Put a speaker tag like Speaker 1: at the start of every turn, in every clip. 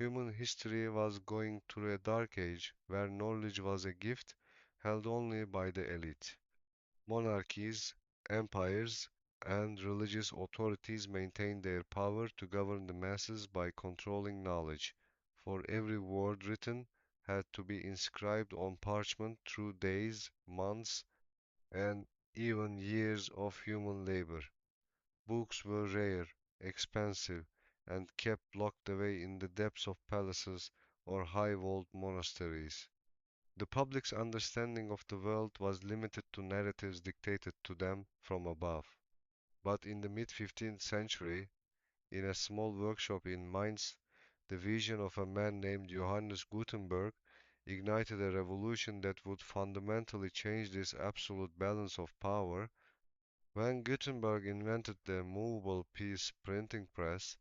Speaker 1: Human history was going through a dark age where knowledge was a gift held only by the elite. Monarchies, empires, and religious authorities maintained their power to govern the masses by controlling knowledge, for every word written had to be inscribed on parchment through days, months, and even years of human labor. Books were rare, expensive, and kept locked away in the depths of palaces or high-walled monasteries. The public's understanding of the world was limited to narratives dictated to them from above. But in the mid-15th century, in a small workshop in Mainz, the vision of a man named Johannes Gutenberg ignited a revolution that would fundamentally change this absolute balance of power. When Gutenberg invented the movable-piece printing press,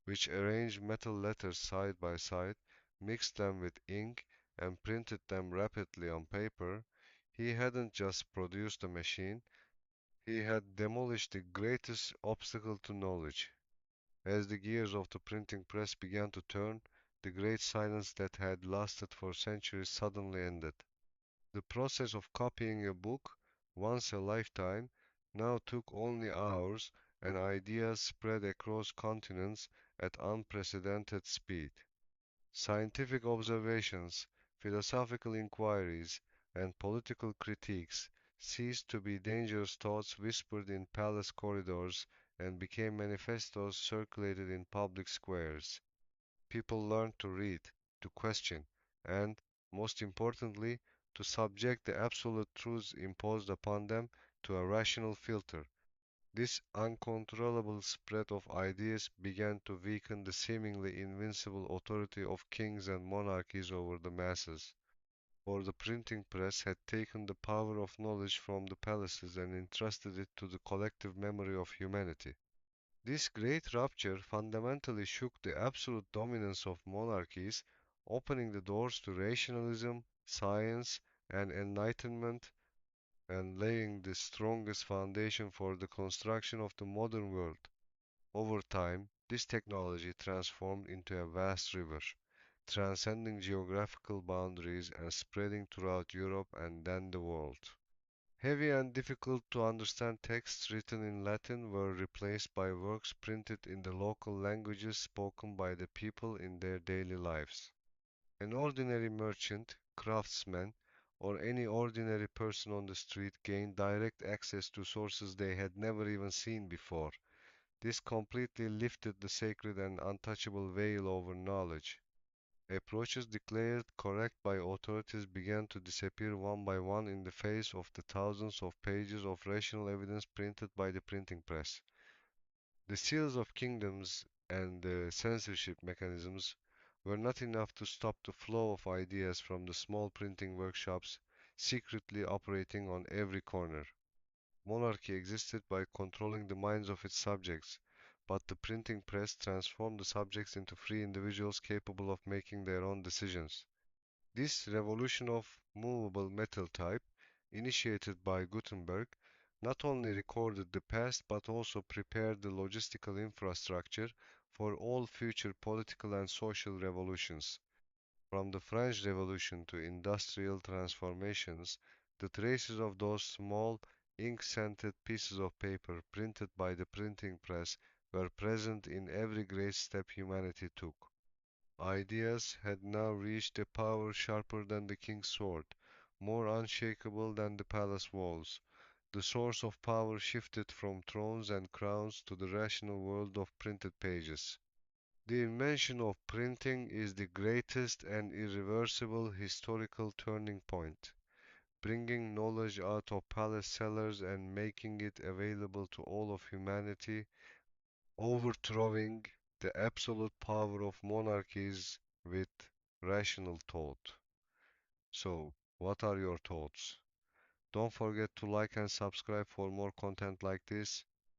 Speaker 1: which arranged metal letters side by side, mixed them with ink, and printed them rapidly on paper, he hadn't just produced a machine, he had demolished the greatest obstacle to knowledge. As the gears of the printing press began to turn, the great silence that had lasted for centuries suddenly ended. The process of copying a book, once a lifetime, now took only hours, and ideas spread across continents at unprecedented speed. Scientific observations, philosophical inquiries, and political critiques ceased to be dangerous thoughts whispered in palace corridors and became manifestos circulated in public squares. People learned to read, to question, and, most importantly, to subject the absolute truths imposed upon them to a rational filter. This uncontrollable spread of ideas began to weaken the seemingly invincible authority of kings and monarchies over the masses, for the printing press had taken the power of knowledge from the palaces and entrusted it to the collective memory of humanity. This great rupture fundamentally shook the absolute dominance of monarchies, opening the doors to rationalism, science, and enlightenment, and laying the strongest foundation for the construction of the modern world. Over time, this technology transformed into a vast river, transcending geographical boundaries and spreading throughout Europe and then the world. Heavy and difficult to understand texts written in Latin were replaced by works printed in the local languages spoken by the people in their daily lives. An ordinary merchant, craftsman, or any ordinary person on the street gained direct access to sources they had never even seen before. This completely lifted the sacred and untouchable veil over knowledge. Approaches declared correct by authorities began to disappear one by one in the face of the thousands of pages of rational evidence printed by the printing press. The seals of kingdoms and the censorship mechanisms were not enough to stop the flow of ideas from the small printing workshops secretly operating on every corner. Monarchy existed by controlling the minds of its subjects, but the printing press transformed the subjects into free individuals capable of making their own decisions. This revolution of movable metal type, initiated by Gutenberg, not only recorded the past but also prepared the logistical infrastructure for all future political and social revolutions. From the French Revolution to industrial transformations, the traces of those small, ink-scented pieces of paper printed by the printing press were present in every great step humanity took. Ideas had now reached a power sharper than the king's sword, more unshakable than the palace walls. The source of power shifted from thrones and crowns to the rational world of printed pages. The invention of printing is the greatest and irreversible historical turning point, bringing knowledge out of palace cellars and making it available to all of humanity, overthrowing the absolute power of monarchies with rational thought. So, what are your thoughts? Don't forget to like and subscribe for more content like this.